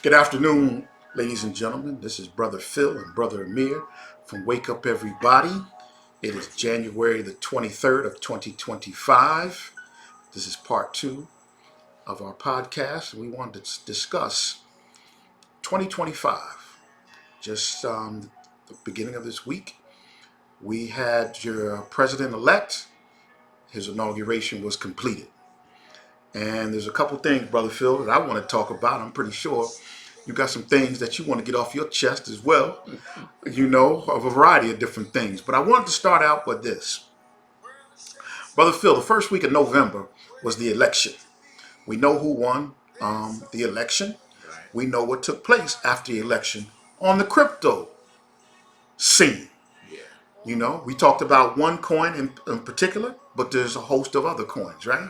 Good afternoon, ladies and gentlemen. This is Brother Phil and Brother Amir from Wake Up Everybody. It is January the 23rd of 2025. This is part two of our podcast. We wanted to discuss 2025. Just the beginning of this week, we had your president-elect. His inauguration was completed. And there's a couple things, Brother Phil, that I want to talk about. I'm pretty sure you got some things that you want to get off your chest as well. Of a variety of different things. But I wanted to start out with this. Brother Phil, the first week of November was the election. We know who won the election. We know what took place after the election on the crypto scene. We talked about one coin in particular, but there's a host of other coins, right?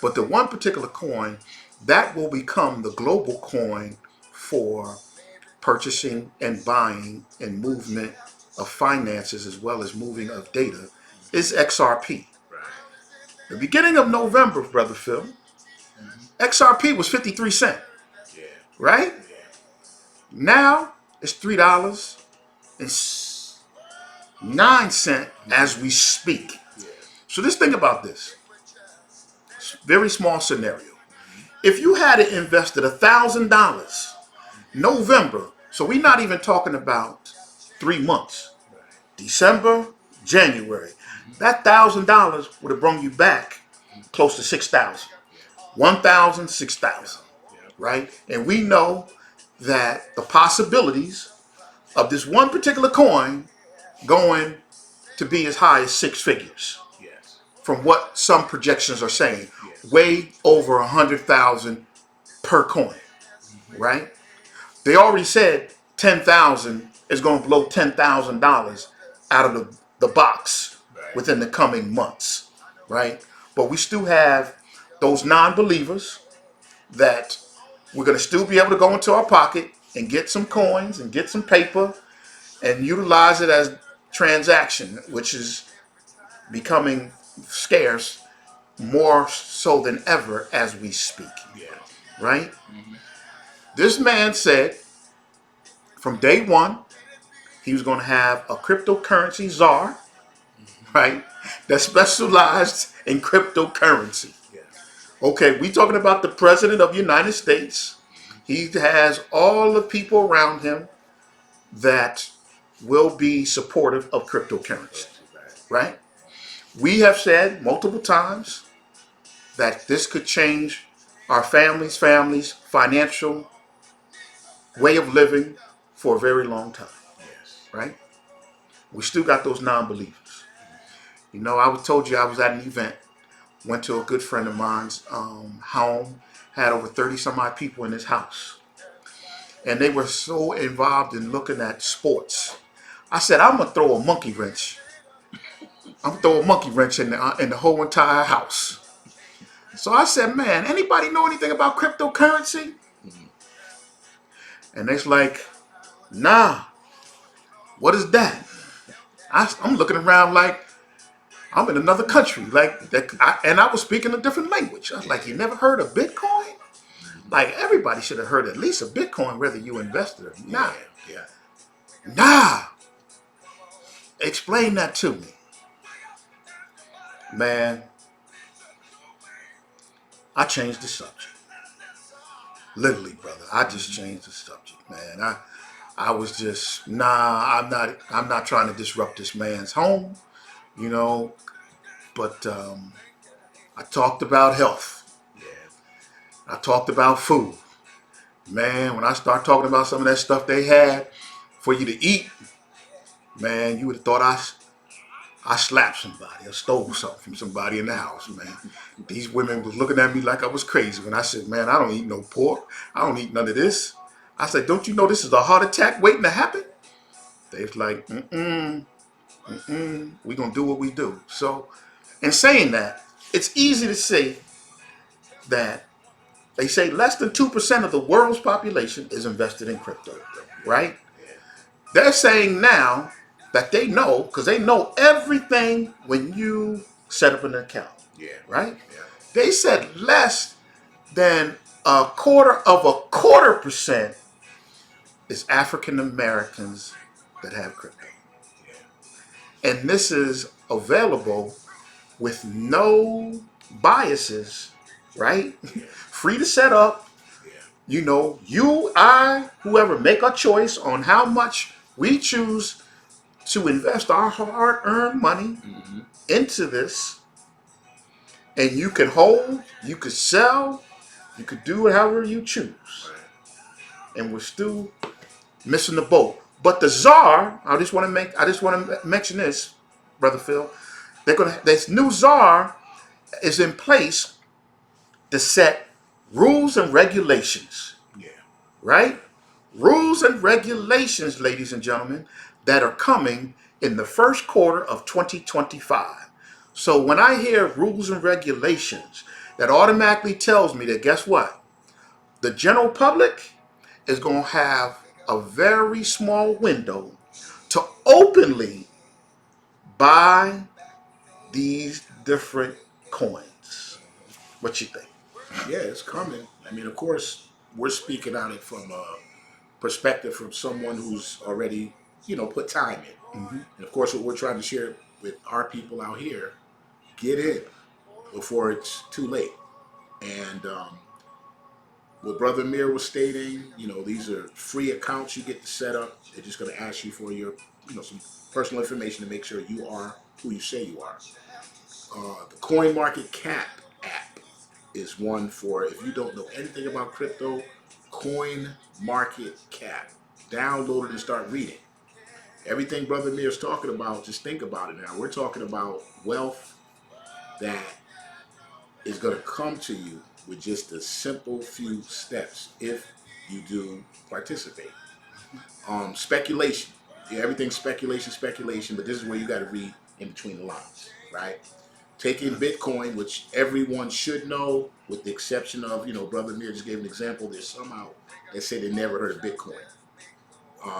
But the one particular coin, that will become the global coin for purchasing and buying and movement of finances as well as moving of data, is XRP. The beginning of November, Brother Phil, XRP was 53 cents, right? Now it's $3.09 as we speak. So just think about this. Very small scenario. If you had invested $1,000 November, so we're not even talking about 3 months, December, January, that $1,000 would have brought you back close to 6,000, 1,000, 6,000, right? And we know that the possibilities of this one particular coin going to be as high as six figures, from what some projections are saying, way over 100,000 per coin, right? They already said 10,000 is going to blow $10,000 out of the box within the coming months, right? But we still have those non-believers that we're going to still be able to go into our pocket and get some coins and get some paper and utilize it as transaction, which is becoming scarce more so than ever as we speak, right? This man said from day one, he was going to have a cryptocurrency czar, right, that specialized in cryptocurrency. Okay, we talking about the president of the United States. He has all the people around him that will be supportive of cryptocurrency, right? We have said multiple times that this could change our families' financial way of living for a very long time, right? We still got those non-believers. I told you I was at an event, went to a good friend of mine's home, had over 30 some odd people in his house. And they were so involved in looking at sports. I said, I'm going to throw a monkey wrench. I'm going to throw a monkey wrench in the whole entire house. So I said, man, anybody know anything about cryptocurrency? And they're like, nah, what is that? I'm looking around like I'm in another country. And I was speaking a different language. I was like, you never heard of Bitcoin? Like, everybody should have heard at least of Bitcoin, whether you invested or not. Nah. Explain that to me. Man, I changed the subject. Literally, brother. I just changed the subject, man. I was just, I'm not trying to disrupt this man's home, but I talked about health. I talked about food. Man, when I start talking about some of that stuff they had for you to eat, man, you would have thought I slapped somebody or stole something from somebody in the house, man. These women was looking at me like I was crazy when I said, man, I don't eat no pork. I don't eat none of this. I said, don't you know this is a heart attack waiting to happen? They was like, we gonna do what we do. So, in saying that, it's easy to say that they say less than 2% of the world's population is invested in crypto, right? They're saying now that they know, because they know everything when you set up an account, right? They said less than a quarter percent is African Americans that have crypto. And this is available with no biases, right? Free to set up. You know, you, I, whoever make a choice on how much we choose to invest our hard earned money into this. And you can hold, you could sell, you could do whatever you choose. And we're still missing the boat. But the czar, I just want to mention this, Brother Phil. This new czar is in place to set rules and regulations. Yeah. Right? Rules and regulations, ladies and gentlemen, that are coming in the first quarter of 2025. So when I hear rules and regulations, that automatically tells me that guess what? The general public is going to have a very small window to openly buy these different coins. What you think? Yeah, it's coming. I mean, of course, we're speaking on it from a perspective from someone who's already, put time in. And of course, what we're trying to share with our people out here, get in before it's too late. And what Brother Amir was stating, these are free accounts you get to set up. They're just going to ask you for your, some personal information to make sure you are who you say you are. The Coin Market Cap app is one for, if you don't know anything about crypto, Coin Market Cap. Download it and start reading. Everything Brother Amir is talking about, just think about it now. We're talking about wealth that is going to come to you with just a simple few steps if you do participate. Speculation. Yeah, everything's speculation, but this is where you got to read in between the lines, right? Taking Bitcoin, which everyone should know, with the exception of, Brother Amir just gave an example. There's some out that say they never heard of Bitcoin.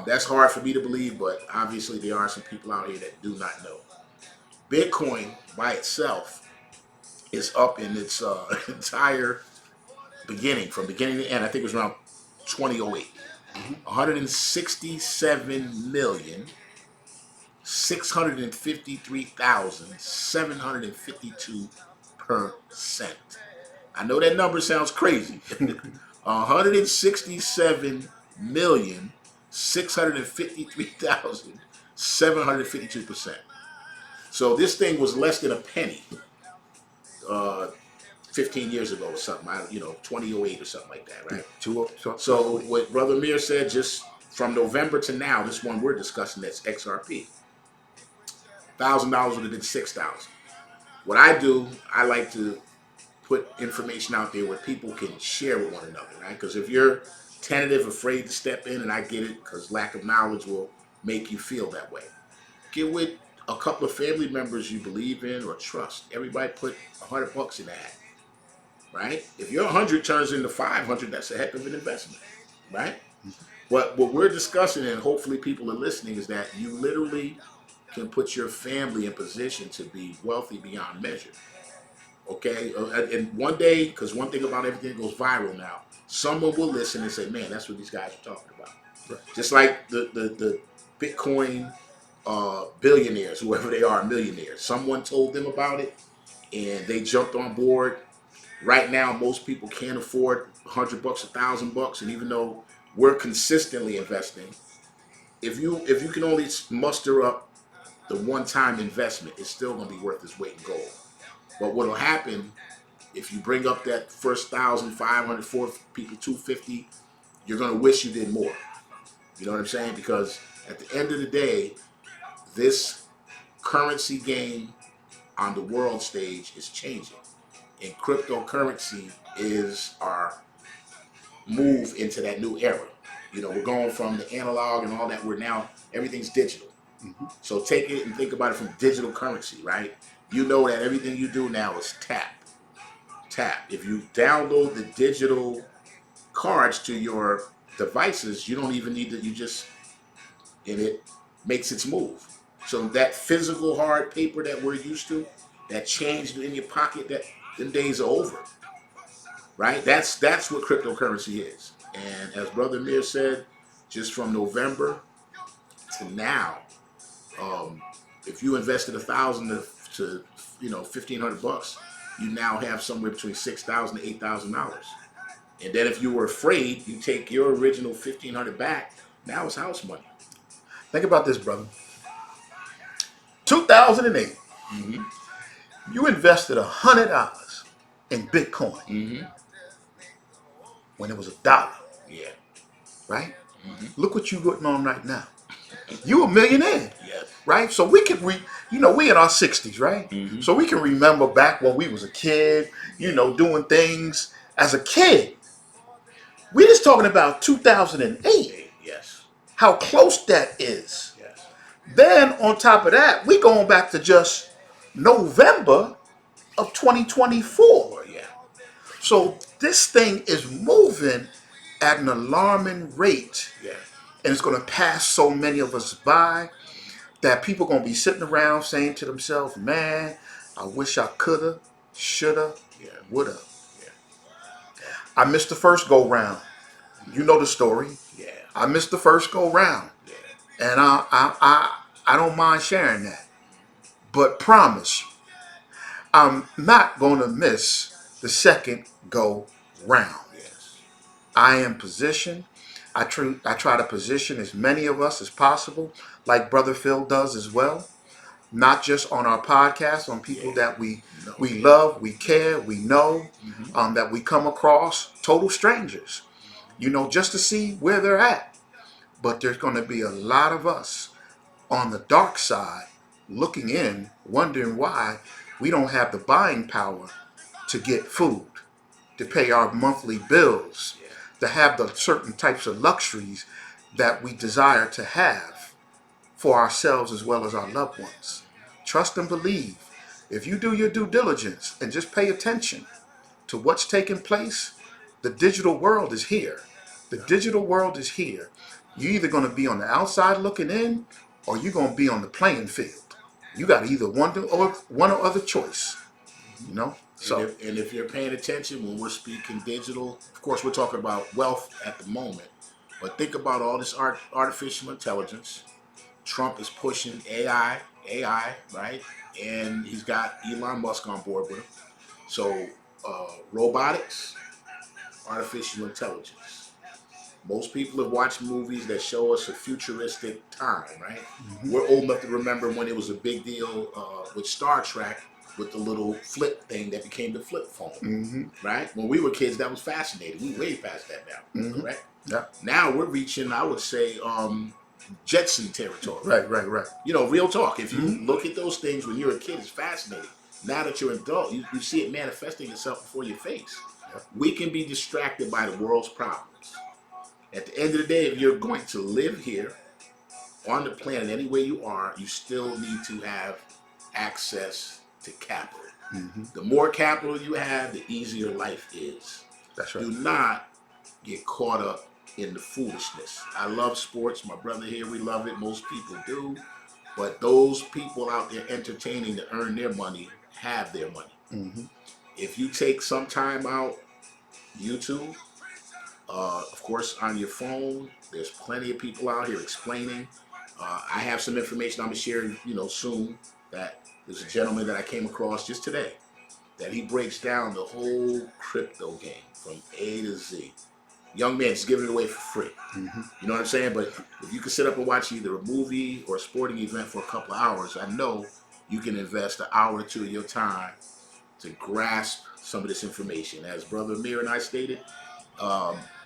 That's hard for me to believe, but obviously there are some people out here that do not know. Bitcoin by itself is up in its entire beginning, from beginning to end. I think it was around 2008. 167,653,752%. I know that number sounds crazy. 167,653,752%. So this thing was less than a penny 15 years ago or something. 2008 or something like that, right? So what Brother Amir said, just from November to now, this one we're discussing, that's XRP. $1,000 would have been 6,000. What I do, I like to put information out there where people can share with one another, right? Because if you're tentative, afraid to step in, and I get it, because lack of knowledge will make you feel that way. Get with a couple of family members you believe in or trust. Everybody put $100 in that, right? If your 100 turns into 500, that's a heck of an investment, right? But what we're discussing, and hopefully people are listening, is that you literally can put your family in position to be wealthy beyond measure. Okay, and one day, because one thing about everything that goes viral now, someone will listen and say, "Man, that's what these guys are talking about." Right. Just like the Bitcoin billionaires, whoever they are, millionaires. Someone told them about it, and they jumped on board. Right now, most people can't afford $100, $1,000, and even though we're consistently investing, if you can only muster up the one-time investment, it's still going to be worth its weight in gold. But what will happen if you bring up that first 1,500, for people 250, you're going to wish you did more. You know what I'm saying? Because at the end of the day, this currency game on the world stage is changing. And cryptocurrency is our move into that new era. We're going from the analog and all that. We're now, everything's digital. So take it and think about it from digital currency, right? You know that everything you do now is tap. If you download the digital cards to your devices, you don't even need to, and it makes its move. So that physical hard paper that we're used to, that change in your pocket, that them days are over, right? That's what cryptocurrency is. And as Brother Amir said, just from November to now, if you invested 1,000 to $1,500, you now have somewhere between $6,000 to $8,000. And then if you were afraid, you take your original 1,500 back. Now it's house money. Think about this, brother. 2008, you invested $100 in Bitcoin when it was $1. Yeah. Right? Look what you're getting on right now. You a millionaire. Yes. Right? So we can we in our 60s, right? So we can remember back when we was a kid, doing things as a kid. We're just talking about 2008. Yes. How close that is. Yes. Then on top of that, we going back to just November of 2024. Yeah. So this thing is moving at an alarming rate. Yeah. And it's going to pass so many of us by that people are going to be sitting around saying to themselves, man, I wish I coulda, shoulda, woulda. Yeah. I missed the first go round. You know the story. Yeah. I missed the first go round. Yeah. And I don't mind sharing that. But promise, I'm not going to miss the second go round. Yes. I am positioned. I try to position as many of us as possible, like Brother Phil does as well. Not just on our podcast, on people that we love, we care, we know, that we come across, total strangers, just to see where they're at. But there's going to be a lot of us on the dark side looking in, wondering why we don't have the buying power to get food, to pay our monthly bills, to have the certain types of luxuries that we desire to have for ourselves as well as our loved ones. Trust and believe. If you do your due diligence and just pay attention to what's taking place, the digital world is here. The digital world is here. You're either going to be on the outside looking in, or you're going to be on the playing field. You got either one or other choice. So, and if you're paying attention when we're speaking digital, of course we're talking about wealth at the moment, but think about all this artificial intelligence. Trump is pushing AI, right? And he's got Elon Musk on board with him. So robotics, artificial intelligence. Most people have watched movies that show us a futuristic time, right? We're old enough to remember when it was a big deal with Star Trek, with the little flip thing that became the flip phone, right? When we were kids, that was fascinating. We way past that now, correct? Yeah. Now we're reaching, I would say, Jetson territory. Right. Real talk. If you look at those things when you're a kid, it's fascinating. Now that you're an adult, you see it manifesting itself before your face. We can be distracted by the world's problems. At the end of the day, if you're going to live here on the planet any way you are, you still need to have access to capital. The more capital you have, the easier life is. That's right. Do not get caught up in the foolishness. I love sports. My brother here, we love it. Most people do. But those people out there entertaining to earn their money have their money. If you take some time out, YouTube, of course, on your phone, there's plenty of people out here explaining. I have some information I'm going to share, soon. That there's a gentleman that I came across just today that he breaks down the whole crypto game from A to Z. Young man, just giving it away for free. You know what I'm saying? But if you can sit up and watch either a movie or a sporting event for a couple of hours, I know you can invest an hour or two of your time to grasp some of this information. As Brother Amir and I stated,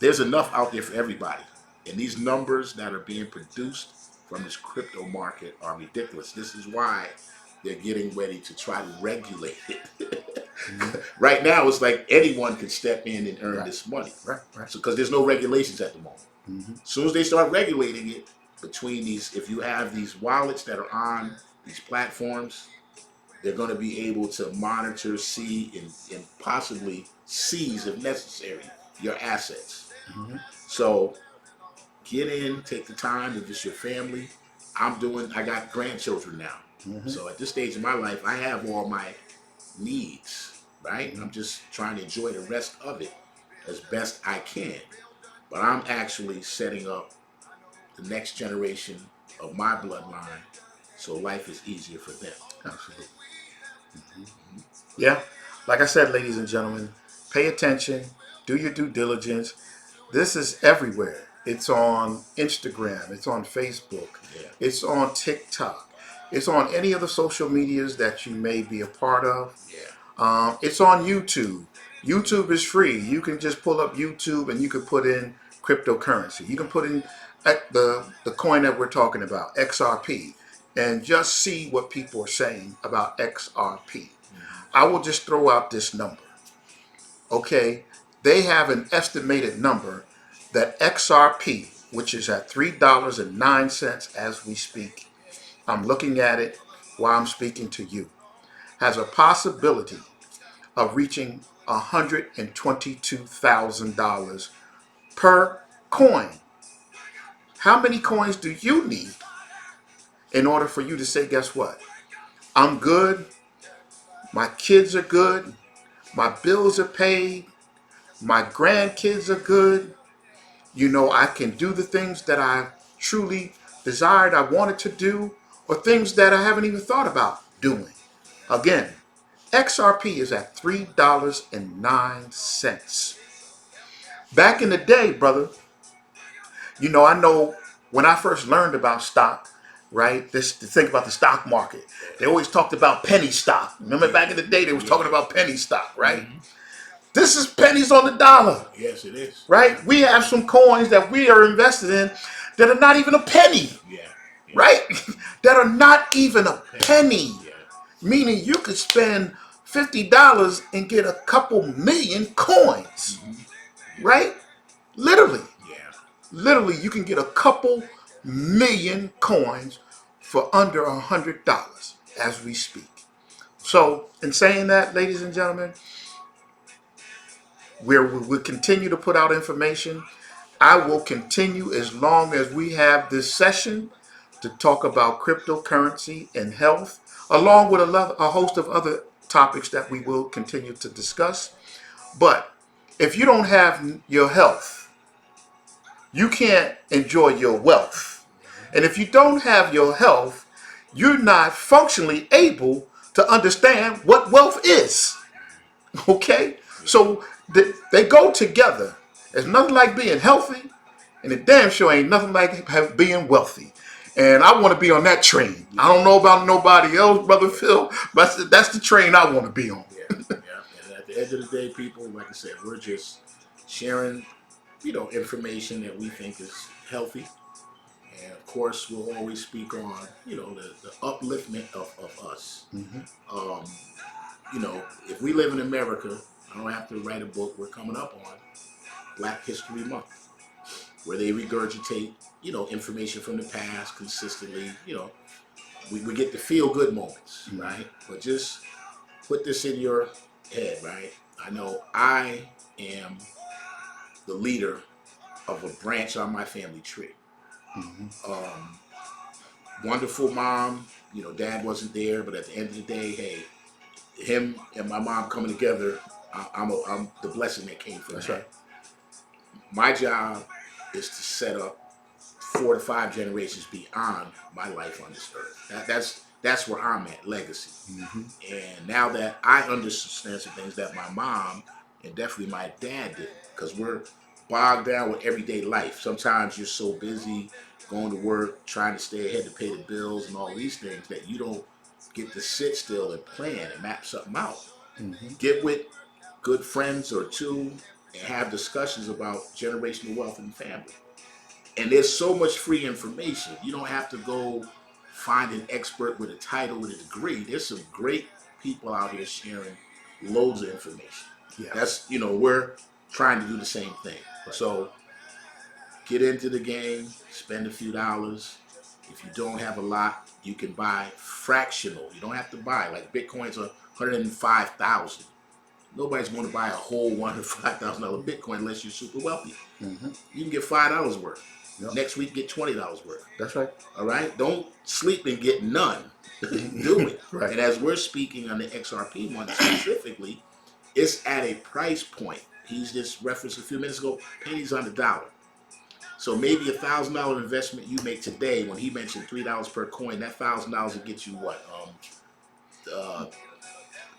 there's enough out there for everybody. And these numbers that are being produced from this crypto market are ridiculous. This is why they're getting ready to try to regulate it. Right now, it's like anyone can step in and earn this money. Right. So, because there's no regulations at the moment. As soon as they start regulating it, between these, if you have these wallets that are on these platforms, they're going to be able to monitor, see, and possibly seize, if necessary, your assets. So get in, take the time. If it's your family, I got grandchildren now. So at this stage in my life, I have all my needs, right? I'm just trying to enjoy the rest of it as best I can. But I'm actually setting up the next generation of my bloodline, so life is easier for them. Absolutely. Yeah. Like I said, ladies and gentlemen, pay attention, do your due diligence. This is everywhere. It's on Instagram, it's on Facebook, Yeah. it's on TikTok, it's on any of the social medias that you may be a part of. Yeah. It's on YouTube. YouTube is free. You can just pull up YouTube and you can put in cryptocurrency. You can put in the coin that we're talking about, XRP, and just see what people are saying about XRP. I will just throw out this number. Okay, they have an estimated number that XRP, which is at $3.09 as we speak, I'm looking at it while I'm speaking to you, has a possibility of reaching $122,000 per coin. How many coins do you need in order for you to say, guess what? I'm good. My kids are good. My bills are paid. My grandkids are good. You know, I can do the things that I truly desired, I wanted to do, or things that I haven't even thought about doing. Again, XRP is at $3.09. Back in the day, brother, you know, I know when I first learned about stock, right? This to think about the stock market. They always talked about penny stock. Remember back in the day they was talking about penny stock, right? This is pennies on the dollar. Yes, it is. Right? We have some coins that we are invested in that are not even a penny. Yeah. Right? That are not even a penny. Yeah. Meaning you could spend $50 and get a couple million coins. Right? Literally. Yeah. Literally, you can get a couple million coins for under $100 as we speak. So, in saying that, ladies and gentlemen, we'll continue to put out information. I will continue as long as we have this session to talk about cryptocurrency and health, along with a host of other topics that we will continue to discuss. But if you don't have your health, you can't enjoy your wealth. And if you don't have your health, you're not functionally able to understand what wealth is. Okay? So they go together. There's nothing like being healthy, and it damn sure ain't nothing like being wealthy. And I want to be on that train. I don't know about nobody else, Brother Phil, but that's the train I want to be on. Yeah. And at the end of the day, people, like I said, we're just sharing, information that we think is healthy. And of course, we'll always speak on, the upliftment of us. Um, if we live in America, I don't have to write a book. We're coming up on Black History Month, where they regurgitate, information from the past consistently. We get the feel good moments, right? But just put this in your head, right? I know I am the leader of a branch on my family tree. Wonderful mom, dad wasn't there, but at the end of the day, hey, him and my mom coming together, I'm the blessing that came from That's that. right. My job is to set up 4 to 5 generations beyond my life on this earth. That's where I'm at, legacy. And now that I understand some things that my mom and definitely my dad did, because we're bogged down with everyday life. Sometimes you're so busy going to work, trying to stay ahead to pay the bills and all these things that you don't get to sit still and plan and map something out. Get with good friends or two and have discussions about generational wealth in the family. And there's so much free information. You don't have to go find an expert with a title with a degree. There's some great people out here sharing loads of information. Yeah. That's, we're trying to do the same thing. So get into the game, spend a few dollars. If you don't have a lot, you can buy fractional. You don't have to buy, like Bitcoin's $105,000. Nobody's going to buy a whole $105,000 Bitcoin unless you're super wealthy. You can get $5 worth. Yep. Next week, get $20 worth. That's right. All right? Don't sleep and get none. Do it. Right. And as we're speaking on the XRP one specifically, it's at a price point. He's just referenced a few minutes ago, pennies on the dollar. So maybe $1,000 investment you make today, when he mentioned $3 per coin, that $1,000 will get you what?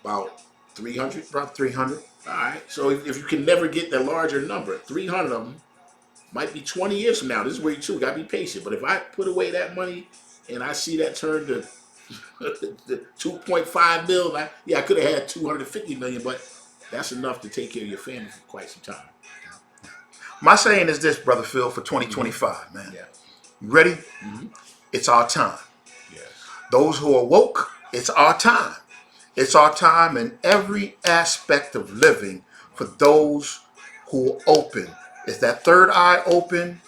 About 300. About 300. All right. So if you can never get the larger number, 300 of them might be 20 years from now. This is where you too got to be patient. But if I put away that money and I see that turn to 2.5 mil, I could have had 250 million, but that's enough to take care of your family for quite some time. My saying is this, Brother Phil, for 2025, man. Yeah. You ready? It's our time. Yes. Those who are woke, it's our time. It's our time in every aspect of living for those who are open. Is that third eye open?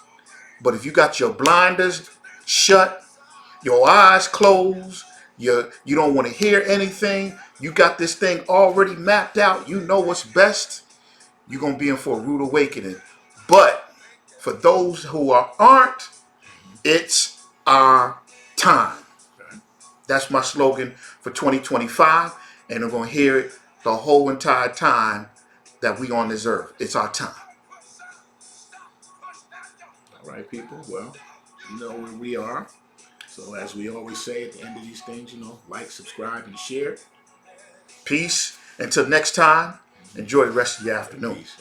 But if you got your blinders shut, your eyes closed, you don't want to hear anything, you got this thing already mapped out, you know what's best, you're going to be in for a rude awakening. But for those who aren't, it's our time. That's my slogan for 2025, and I'm going to hear it the whole entire time that we on this earth. It's our time. All right, people. Well, you know where we are. So as we always say at the end of these things, like, subscribe, and share. Peace. Until next time, enjoy the rest of your afternoon. Peace.